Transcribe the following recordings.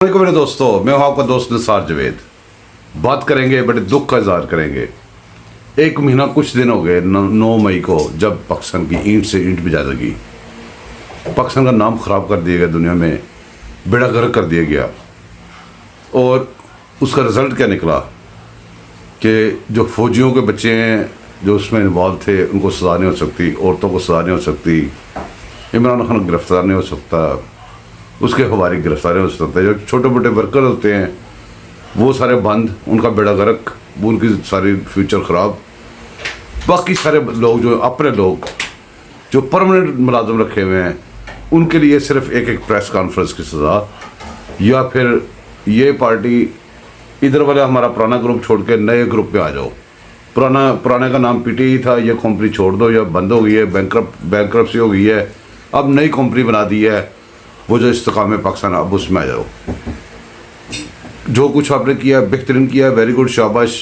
वालेकुम मेरे दोस्तों, मैं हूं आपका दोस्त निसार जावेद। बात करेंगे, बड़े दुख का इजहार करेंगे। एक महीना कुछ दिन हो गए 9 मई को, जब पाकिस्तान की ईंट से ईंट बजा लगी। पाकिस्तान का नाम ख़राब कर दिया गया, दुनिया में बेड़ा गर्क कर दिया गया। और उसका रिज़ल्ट क्या निकला कि जो फौजियों के बच्चे हैं जो उसमें इन्वॉल्व थे, उनको सज़ा नहीं हो सकती, औरतों को सज़ा नहीं हो सकती, इमरान खान गिरफ्तार नहीं हो सकता, उसके हवारी गिरफ्तार हो सकता है। जो छोटे मोटे वर्कर होते हैं वो सारे बंद, उनका बेड़ा गर्क, उनकी सारी फ्यूचर ख़राब। बाकी सारे लोग जो अपने लोग जो परमानेंट मुलाजिम रखे हुए हैं, उनके लिए सिर्फ एक एक प्रेस कॉन्फ्रेंस की सज़ा, या फिर ये पार्टी इधर वाला हमारा पुराना ग्रुप छोड़ के नए ग्रुप में आ जाओ। पुराने का नाम पीटीआई था, ये कंपनी छोड़ दो या बंद हो गई है, बैंकरप्सी हो गई है, अब नई कंपनी बना दी है, वो जो इस्तेकाम है पाकिस्तान, अब उसमें आ जाओ। जो कुछ आपने किया बेहतरीन किया, वेरी गुड, शाबाश,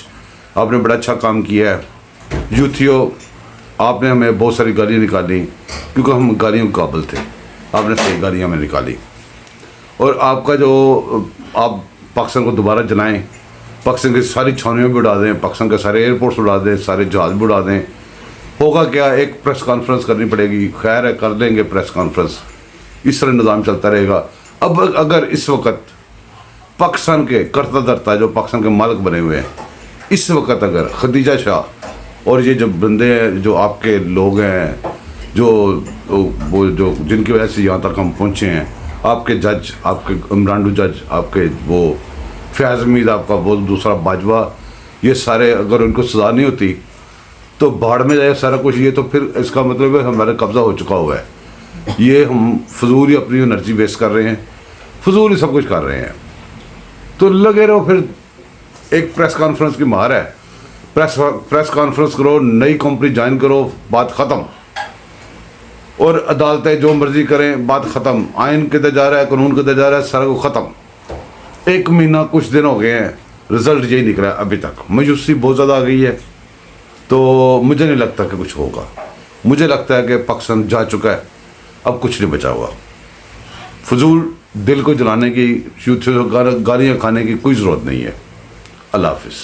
आपने बड़ा अच्छा काम किया है। यूथियो, आपने हमें बहुत सारी गालियाँ निकाली क्योंकि हम गालियों के काबिल थे, आपने सही गालियाँ हमें निकाली। और आपका जो आप पाकिस्तान को दोबारा जलाएं, पाकिस्तान की सारी छावनियाँ भी उड़ा दें, पाकिस्तान के सारे एयरपोर्ट्स उड़ा दें, सारे जहाज भी उड़ा दें, होगा क्या? एक प्रेस कॉन्फ्रेंस करनी पड़ेगी। खैर है, कर लेंगे प्रेस कॉन्फ्रेंस, इस तरह निज़ाम चलता रहेगा। अब अगर इस वक्त पाकिस्तान के कर्ता धर्ता जो पाकिस्तान के मालिक बने हुए हैं, इस वक्त अगर खदीजा शाह और ये जो बंदे हैं, जो आपके लोग हैं, वो जो जिनकी वजह से यहाँ तक हम पहुँचे हैं, आपके जज, आपके इमरान जज, आपके वो फयाज हमीद, आपका वो दूसरा बाजवा, ये सारे अगर उनको सज़ा नहीं होती तो बाढ़ में जाए सारा कुछ। ये तो फिर इसका मतलब है हमारा कब्ज़ा हो चुका हुआ है। ये हम फजूल ही अपनी एनर्जी वेस्ट कर रहे हैं, फजूल ही सब कुछ कर रहे हैं। तो लगे रहो, फिर एक प्रेस कॉन्फ्रेंस की मार है, प्रेस कॉन्फ्रेंस करो, नई कंपनी ज्वाइन करो, बात ख़त्म। और अदालतें जो मर्जी करें, बात ख़त्म। आइन किधर जा रहा है, कानून किधर जा रहा है, सारा को ख़त्म। एक महीना कुछ दिन हो गए हैं, रिज़ल्ट यही निकला है अभी तक। मायूसी बहुत ज़्यादा आ गई है, तो मुझे नहीं लगता कि कुछ होगा। मुझे लगता है कि पाकिस्तान जा चुका है, अब कुछ नहीं बचा हुआ। फजूल दिल को जलाने की, गालियाँ खाने की कोई ज़रूरत नहीं है। अल्लाह हाफिज़।